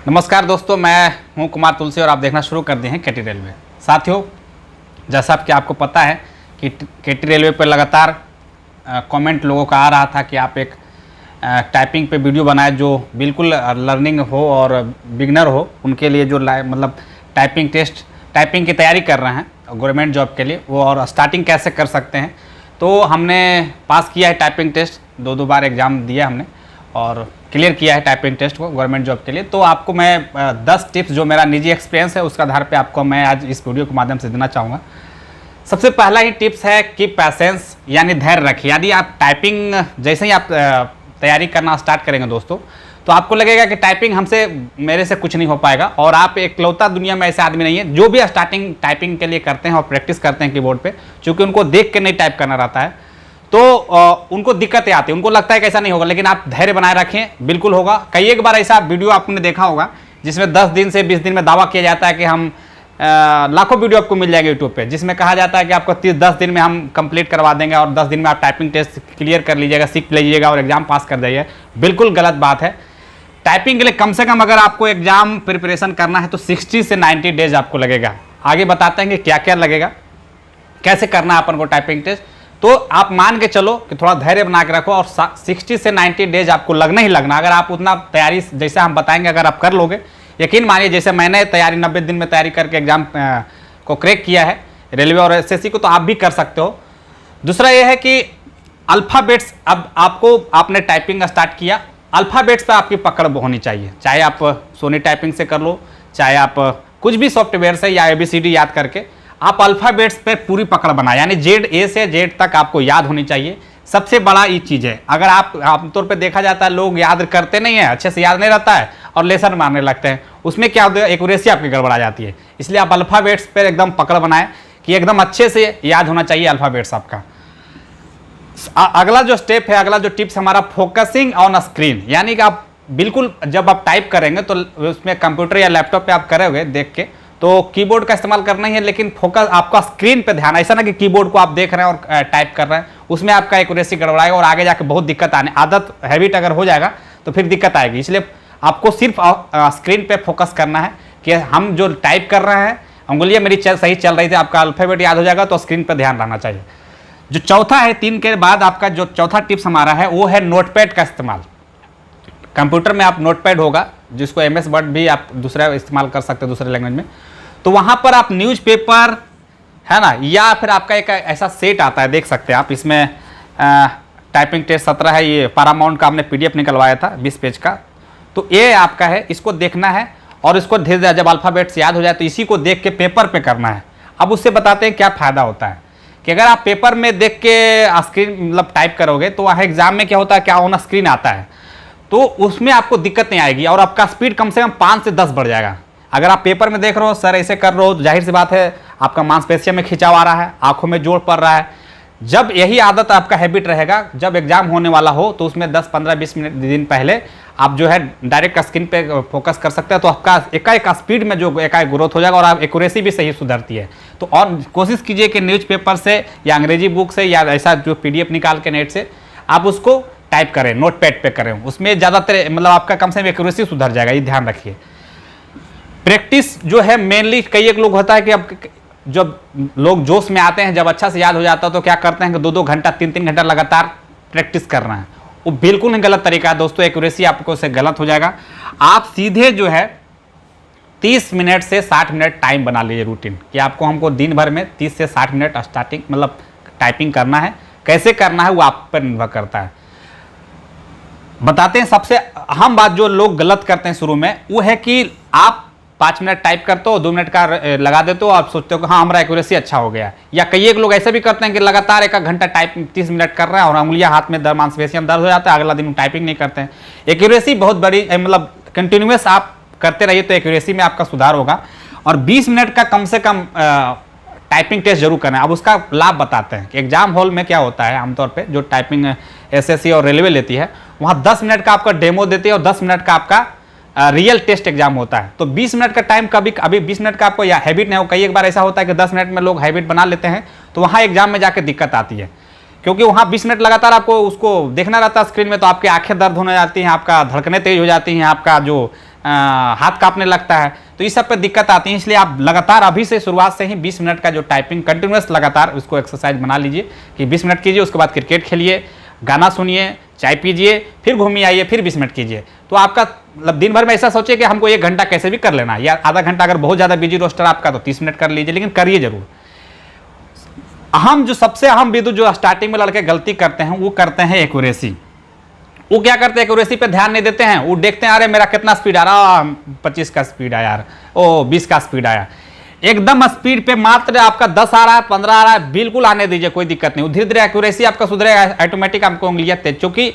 नमस्कार दोस्तों, मैं हूं कुमार तुलसी और आप देखना शुरू कर दिए हैं केटी रेलवे। साथियों, जैसा कि आपको पता है कि केटी रेलवे पर लगातार कमेंट लोगों का आ रहा था कि आप एक टाइपिंग पे वीडियो बनाए जो बिल्कुल लर्निंग हो और बिगनर हो उनके लिए, जो मतलब टाइपिंग की तैयारी कर रहे हैं गवर्नमेंट जॉब के लिए, वो और स्टार्टिंग कैसे कर सकते हैं। तो हमने पास किया है टाइपिंग टेस्ट, दो बार एग्ज़ाम दिया हमने और क्लियर किया है टाइपिंग टेस्ट को गवर्नमेंट जॉब के लिए। तो आपको मैं 10 टिप्स जो मेरा निजी एक्सपीरियंस है उसका आधार पे आपको मैं आज इस वीडियो के माध्यम से देना चाहूँगा। सबसे पहला ही टिप्स है कि पैसेंस, यानी धैर्य रखिए। यदि आप टाइपिंग जैसे ही आप तैयारी करना स्टार्ट करेंगे दोस्तों, तो आपको लगेगा कि मेरे से कुछ नहीं हो पाएगा, और आप एकलौता दुनिया में ऐसे आदमी नहीं है जो भी स्टार्टिंग टाइपिंग के लिए करते हैं और प्रैक्टिस करते हैं कीबोर्ड पे, क्योंकि उनको देख के नहीं टाइप करना रहता है तो उनको दिक्कतें आती हैं, उनको लगता है कि ऐसा नहीं होगा। लेकिन आप धैर्य बनाए रखें, बिल्कुल होगा। कई एक बार ऐसा वीडियो आपने देखा होगा जिसमें 10 दिन से 20 दिन में दावा किया जाता है कि हम लाखों वीडियो आपको मिल जाएंगे यूट्यूब पे, जिसमें कहा जाता है कि आपको 10 दिन में हम कंप्लीट करवा देंगे और 10 दिन में आप टाइपिंग टेस्ट क्लियर कर लीजिएगा, सीख लीजिएगा और एग्जाम पास कर जाइए। बिल्कुल गलत बात है। टाइपिंग के लिए कम से कम अगर आपको एग्जाम प्रिपरेशन करना है तो 60 से 90 डेज आपको लगेगा। आगे बताते हैं कि क्या क्या लगेगा, कैसे करना है अपन को टाइपिंग टेस्ट। तो आप मान के चलो कि थोड़ा धैर्य बना के रखो और 60 से 90 डेज आपको लगना ही लगना। अगर आप उतना तैयारी जैसे हम बताएंगे अगर आप कर लोगे, यकीन मानिए जैसे मैंने तैयारी 90 दिन में तैयारी करके एग्जाम को क्रैक किया है रेलवे और एसएससी को, तो आप भी कर सकते हो। दूसरा ये है कि अल्फ़ाबेट्स, अब आपने टाइपिंग स्टार्ट किया, अल्फ़ाबेट्स पर आपकी पकड़ होनी चाहिए। चाहे आप सोनी टाइपिंग से कर लो, चाहे आप कुछ भी सॉफ्टवेयर से या ABCD याद करके आप अल्फ़ाबेट्स पे पूरी पकड़ बनाए, यानी A से Z तक आपको याद होनी चाहिए। सबसे बड़ा ये चीज़ है। अगर आप आमतौर पे देखा जाता है लोग याद करते नहीं है, अच्छे से याद नहीं रहता है और लेसन मारने लगते हैं, उसमें क्या होता है, एक्यूरेसी आपकी गड़बड़ा जाती है। इसलिए आप अल्फ़ाबेट्स पर एकदम पकड़ बनाएं कि एकदम अच्छे से याद होना चाहिए अल्फ़ाबेट्स आपका। अगला जो स्टेप है, अगला जो टिप्स हमारा, फोकसिंग ऑन स्क्रीन, यानी कि आप बिल्कुल जब आप टाइप करेंगे तो उसमें कंप्यूटर या लैपटॉप पे आप करोगे देख के, तो कीबोर्ड का इस्तेमाल करना ही है, लेकिन फोकस आपका स्क्रीन पे ध्यान। ऐसा ना कि कीबोर्ड को आप देख रहे हैं और टाइप कर रहे हैं, उसमें आपका एक्यूरेसी गड़बड़ाएगा और आगे जाके बहुत दिक्कत आने, आदत हैबिट अगर हो जाएगा तो फिर दिक्कत आएगी। इसलिए आपको सिर्फ स्क्रीन पे फोकस करना है कि हम जो टाइप कर रहे हैं, उंगलियां मेरी सही चल रही थी, आपका अल्फ़ाबेट याद हो जाएगा, तो स्क्रीन पर ध्यान रहना चाहिए। जो चौथा है, 3 के बाद आपका जो चौथा टिप्स हमारा है वो है नोटपैड का इस्तेमाल। कंप्यूटर में आप नोटपैड होगा, जिसको MS वर्ड भी आप दूसरा इस्तेमाल कर सकते हैं दूसरे लैंग्वेज में, तो वहाँ पर आप न्यूज़पेपर है ना, या फिर आपका एक ऐसा सेट आता है, देख सकते हैं आप। इसमें टाइपिंग टेस्ट 17 है, ये पैरामाउंट का हमने PDF निकलवाया था 20 पेज का, तो ये आपका है, इसको देखना है और इसको धीरे धीरे जब अल्फ़ाबेट्स याद हो जाए तो इसी को देख के पेपर पे करना है। अब उससे बताते हैं क्या फ़ायदा होता है कि अगर आप पेपर में देख के स्क्रीन मतलब टाइप करोगे तो वहाँ एग्जाम में क्या होता है, क्या ऑन स्क्रीन आता है, तो उसमें आपको दिक्कत नहीं आएगी और आपका स्पीड कम से कम 5 से 10 बढ़ जाएगा। अगर आप पेपर में देख रहे हो, सर ऐसे कर रहे हो, तो जाहिर सी बात है आपका मांसपेशियों में खिंचाव आ रहा है, आंखों में जोर पड़ रहा है। जब यही आदत आपका हैबिट रहेगा, जब एग्जाम होने वाला हो तो उसमें 10, 15, 20 मिनट दिन पहले आप जो है डायरेक्ट स्क्रीन पे फोकस कर सकते हैं, तो आपका एकाएक स्पीड में जो एकाएक ग्रोथ हो जाएगा और आप एक्यूरेसी भी सही सुधरती है। तो और कोशिश कीजिए कि न्यूज़पेपर से या अंग्रेजी बुक से या ऐसा जो PDF निकाल के नेट से आप उसको टाइप करें, नोटपैड पे करें, उसमें ज़्यादातर मतलब आपका कम से कम एक्यूरेसी सुधर जाएगा, ये ध्यान रखिए। प्रैक्टिस जो है मेनली, कई एक लोग होता है कि अब जब लोग जोश में आते हैं, जब अच्छा से याद हो जाता है तो क्या करते हैं कि 2-2 घंटा 3-3 घंटा लगातार प्रैक्टिस कर रहे हैं। वो बिल्कुल ही गलत तरीका है दोस्तों, एक्यूरेसी आपको से गलत हो जाएगा। आप सीधे जो है 30 मिनट से 60 मिनट टाइम बना लीजिए रूटीन, कि हमको दिन भर में 30 से 60 मिनट स्टार्टिंग मतलब टाइपिंग करना है। कैसे करना है वो आप पर निर्भर करता है। बताते हैं सबसे अहम बात जो लोग गलत करते हैं शुरू में, वो है कि आप 5 मिनट टाइप करते हो, 2 मिनट का लगा देते हो, आप सोचते हो कि हाँ हमारा एक्यूरेसी अच्छा हो गया। या कई एक लोग ऐसे भी करते हैं कि लगातार 1 घंटा टाइप 30 मिनट कर रहे हैं और उंगलियां हाथ में मांसपेशियां दर्द हो जाता है, अगला दिन टाइपिंग नहीं करते हैं। एक्यूरेसी बहुत बड़ी मतलब कंटिन्यूस आप करते रहिए तो एक्यूरेसी में आपका सुधार होगा। और 20 मिनट का कम से कम टाइपिंग टेस्ट जरूर करना है। अब उसका लाभ बताते हैं कि एग्जाम हॉल में क्या होता है, आमतौर पे जो टाइपिंग एसएससी और रेलवे लेती है, वहाँ 10 मिनट का आपका डेमो देती है और 10 मिनट का आपका रियल टेस्ट एग्जाम होता है। तो 20 मिनट का टाइम कभी अभी 20 मिनट का आपको या हैबिट नहीं हो, कई एक बार ऐसा होता है कि 10 मिनट में लोग हैबिट बना लेते हैं, तो वहाँ एग्जाम में जाकर दिक्कत आती है। क्योंकि वहाँ 20 मिनट लगातार आपको उसको देखना रहता है स्क्रीन में, तो आपकी आंखें दर्द होने जाती हैं, आपका धड़कनें तेज हो जाती हैं, आपका जो हाथ कांपने लगता है, तो इस सब पे दिक्कत आती है। इसलिए आप लगातार अभी से शुरुआत से ही 20 मिनट का जो टाइपिंग कंटिन्यूस लगातार उसको एक्सरसाइज बना लीजिए कि 20 मिनट कीजिए, उसके बाद क्रिकेट खेलिए, गाना सुनिए, चाय पीजिए, फिर घूमिए आइए, फिर 20 मिनट कीजिए। तो आपका मतलब दिन भर में ऐसा सोचिए कि हमको 1 घंटा कैसे भी कर लेना है, या आधा घंटा, अगर बहुत ज़्यादा बिजी रोस्टर आपका तो 30 मिनट कर लीजिए, लेकिन करिए जरूर। सबसे अहम बिंदु जो स्टार्टिंग में लड़के गलती करते हैं वो करते हैं एक्यूरेसी। वो क्या करते हैं, एक्यूरेसी पे ध्यान नहीं देते हैं, वो देखते हैं अरे मेरा कितना स्पीड आ रहा, 25 का स्पीड आया यार, ओ 20 का स्पीड आया। एकदम स्पीड पे मात्र आपका 10 आ रहा है, 15 आ रहा है, बिल्कुल आने दीजिए, कोई दिक्कत नहीं। धीरे धीरे एक्यूरेसी आपका सुधरेगा, ऑटोमेटिक आपको उंगलियां तेज। क्योंकि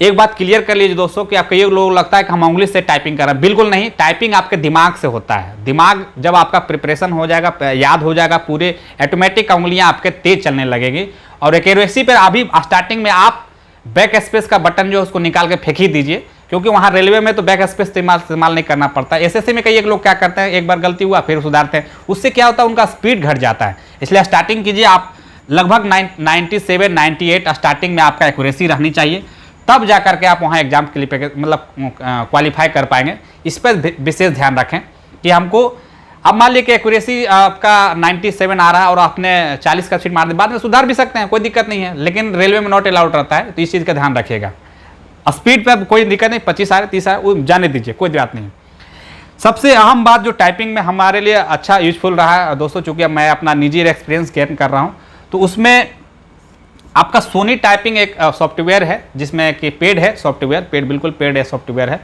एक बात क्लियर कर लीजिए दोस्तों कि आप कई लोगों को लगता है कि हम उंगली से टाइपिंग कर रहे हैं, बिल्कुल नहीं। टाइपिंग आपके दिमाग से होता है। दिमाग जब आपका प्रिपरेशन हो जाएगा, याद हो जाएगा पूरे, ऑटोमेटिक उंगलियां आपके तेज चलने लगेगी। और एक्यूरेसी पर अभी स्टार्टिंग में आप बैक स्पेस का बटन जो है उसको निकाल के फेंक ही दीजिए, क्योंकि वहाँ रेलवे में तो बैक स्पेस इस्तेमाल नहीं करना पड़ता। एसएससी में कई एक लोग क्या करते हैं, एक बार गलती हुआ फिर सुधारते हैं, उससे क्या होता है उनका स्पीड घट जाता है। इसलिए स्टार्टिंग कीजिए आप लगभग 97 98 स्टार्टिंग में आपका एक्यूरेसी रहनी चाहिए, तब जा करके आप वहाँ एग्जाम के लिए मतलब क्वालिफाई कर पाएंगे। इस पर विशेष ध्यान रखें कि हमको, अब मान लीजिए कि एक्यूरेसी आपका 97 आ रहा है और आपने 40 का स्पीड मार दिया, बाद में सुधार भी सकते हैं, कोई दिक्कत नहीं है, लेकिन रेलवे में नॉट अलाउड रहता है, तो इस चीज़ का ध्यान रखिएगा। स्पीड पे कोई दिक्कत नहीं, 25 आ रहे 30 आ रहे, वो जाने दीजिए, कोई बात नहीं। सबसे अहम बात जो टाइपिंग में हमारे लिए अच्छा यूजफुल रहा है दोस्तों, चूंकि मैं अपना निजी एक्सपीरियंस गेन कर रहा हूँ, तो उसमें आपका सोनी टाइपिंग एक सॉफ्टवेयर है, जिसमें कि पेड है सॉफ्टवेयर, पेड बिल्कुल पेड है सॉफ्टवेयर है।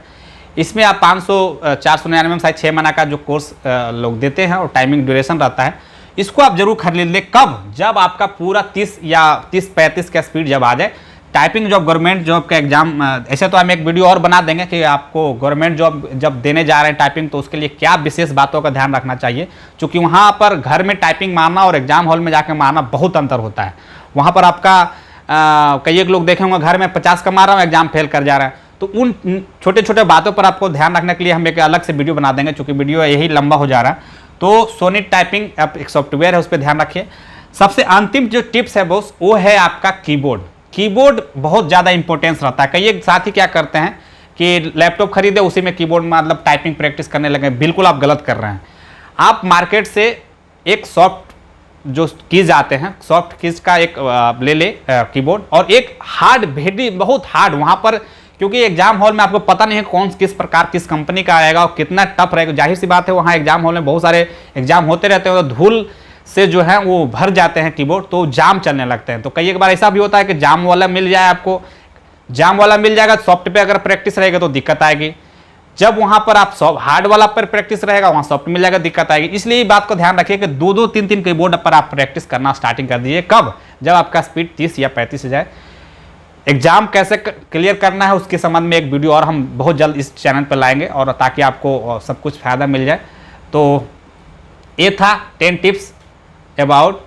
इसमें आप 499 में शायद 6 महीना का जो कोर्स लोग देते हैं और टाइमिंग ड्यूरेशन रहता है, इसको आप जरूर खरीद लें। कब? जब आपका पूरा 30 या 30-35 का स्पीड जब आ जाए। टाइपिंग जॉब, गवर्नमेंट जॉब का एग्जाम, ऐसे तो हम एक वीडियो और बना देंगे कि आपको गवर्नमेंट जॉब जब देने जा रहे हैं टाइपिंग, तो उसके लिए क्या विशेष बातों का ध्यान रखना चाहिए, क्योंकि वहाँ पर घर में टाइपिंग मारना और एग्जाम हॉल में जाकर मारना बहुत अंतर होता है। वहाँ पर आपका कई एक लोग देखे होंगे घर में 50 का मार रहा हूँ, एग्जाम फेल कर जा रहा है। तो उन छोटे छोटे बातों पर आपको ध्यान रखने के लिए हम एक अलग से वीडियो बना देंगे, क्योंकि वीडियो यही लंबा हो जा रहा है। तो सोनी टाइपिंग आप एक सॉफ्टवेयर है, उस पर ध्यान रखिए। सबसे अंतिम जो टिप्स है बॉस, वो है आपका कीबोर्ड। कीबोर्ड बहुत ज़्यादा इंपॉर्टेंस रहता है। कई एक साथी क्या करते हैं कि लैपटॉप खरीदे, उसी में कीबोर्ड मतलब टाइपिंग प्रैक्टिस करने लगे, बिल्कुल आप गलत कर रहे हैं। आप मार्केट से एक सॉफ्ट जो कीज आते हैं, सॉफ्ट कीज का एक ले ले कीबोर्ड, और एक हार्ड, भेड़ी बहुत हार्ड, वहाँ पर क्योंकि एग्जाम हॉल में आपको पता नहीं है कौन किस प्रकार किस कंपनी का आएगा और कितना टफ रहेगा। जाहिर सी बात है, वहाँ एग्जाम हॉल में बहुत सारे एग्जाम होते रहते हैं, तो धूल से जो है वो भर जाते हैं कीबोर्ड, तो जाम चलने लगते हैं। तो कई एक बार ऐसा भी होता है कि जाम वाला मिल जाए, आपको जाम वाला मिल जाएगा, सॉफ्ट पे अगर प्रैक्टिस रहेगा तो दिक्कत आएगी। जब वहां पर आप हार्ड वाला पर प्रैक्टिस रहेगा, वहां सॉफ्ट मिल जाएगा, दिक्कत आएगी। इसलिए ये बात को ध्यान रखिए कि 2-2 3-3 कीबोर्ड पर आप प्रैक्टिस करना स्टार्टिंग कर दीजिए। कब? जब आपका स्पीड 30 या 35 हो जाए। एग्जाम कैसे क्लियर करना है उसके संबंध में एक वीडियो और हम बहुत जल्द इस चैनल पर लाएंगे, और ताकि आपको सब कुछ फायदा मिल जाए। तो ये था 10 tips about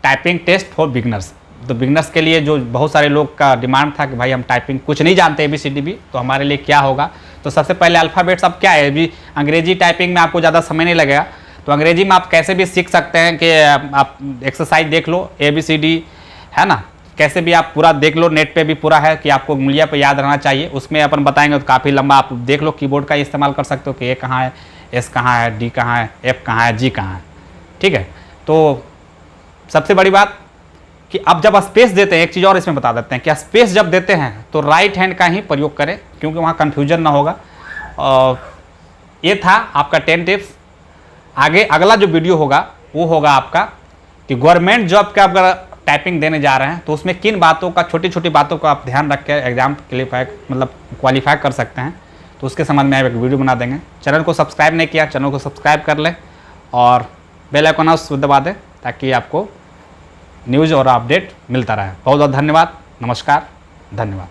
typing test for beginners. तो बिगनर्स के लिए जो बहुत सारे लोग का डिमांड था कि भाई हम टाइपिंग कुछ नहीं जानते, ABCD भी, तो हमारे लिए क्या होगा। तो सबसे पहले अल्फ़ाबेट्स अब क्या है, अभी अंग्रेजी टाइपिंग में आपको ज़्यादा समय नहीं लगेगा, तो अंग्रेजी में आप कैसे भी सीख सकते हैं कि आप एक्सरसाइज देख लो, ABCD है ना, कैसे भी आप पूरा देख लो, नेट पे भी पूरा है कि आपको उंगलियां पे याद रहना चाहिए। उसमें अपन बताएंगे तो काफ़ी लंबा, आप देख लो, कीबोर्ड का इस्तेमाल कर सकते हो कि A कहाँ है, S कहाँ है, D कहाँ है, F कहाँ है, G कहाँ है। ठीक है, तो सबसे बड़ी बात कि अब जब स्पेस देते हैं, एक चीज़ और इसमें बता देते हैं कि स्पेस जब देते हैं तो राइट हैंड का ही प्रयोग करें, क्योंकि वहाँ कन्फ्यूजन ना होगा। और ये था आपका 10 टिप्स। आगे अगला जो वीडियो होगा वो होगा आपका कि गवर्नमेंट जॉब का अगर टाइपिंग देने जा रहे हैं तो उसमें किन बातों का, छोटी छोटी बातों का आप ध्यान रख के एग्जाम क्वालिफाई कर सकते हैं। तो उसके संबंध में एक वीडियो बना देंगे। चैनल को सब्सक्राइब नहीं किया, चैनल को सब्सक्राइब कर लें और बेल आइकन दबा दें, ताकि आपको न्यूज़ और अपडेट मिलता रहे। बहुत बहुत धन्यवाद, नमस्कार, धन्यवाद।